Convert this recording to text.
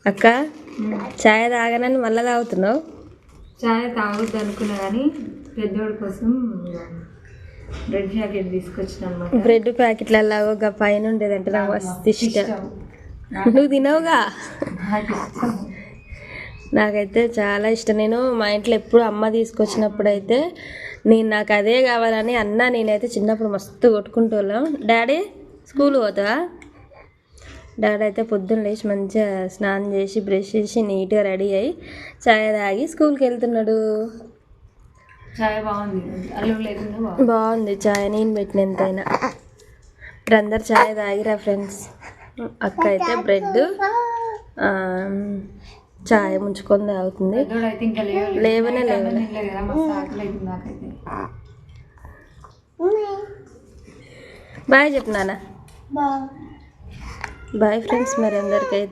అక్క చాయ్ తాగనని మళ్ళీ తాగుతున్నావు? చాయ్ తాగొద్దు అనుకున్నా కానీ పెద్దోడి కోసం బ్రెడ్ ప్యాకెట్ తీసుకొచ్చిన. బ్రెడ్ ప్యాకెట్లలో ఒక పైన ఉండేదంటే నాకు మస్తు ఇష్టం. నువ్వు తినవుగా? నాకైతే చాలా ఇష్టం. నేను మా ఇంట్లో ఎప్పుడు అమ్మ తీసుకొచ్చినప్పుడు అయితే నాకు అదే కావాలని నేనైతే చిన్నప్పుడు మస్తు కొట్టుకుంటూ డాడీ స్కూల్ పోతావా? డాడీ అయితే పొద్దున్న లేచి మంచిగా స్నానం చేసి బ్రష్ చేసి నీట్గా రెడీ అయ్యి చాయ్ తాగి స్కూల్కి వెళ్తున్నాడు. చాయ్ బాగుంది, బాగుంది చాయ్, నేను పెట్టిన ఎంతైనా. ఇప్పుడు అందరు చాయ్ తాగిరా ఫ్రెండ్స్. అక్క అయితే బ్రెడ్ చాయ్ ముంచుకొని తాగుతుంది. లేవనే బాయ్ చెప్పినానా? బాయ్ ఫ్రెండ్స్ మరి అందరికైతే.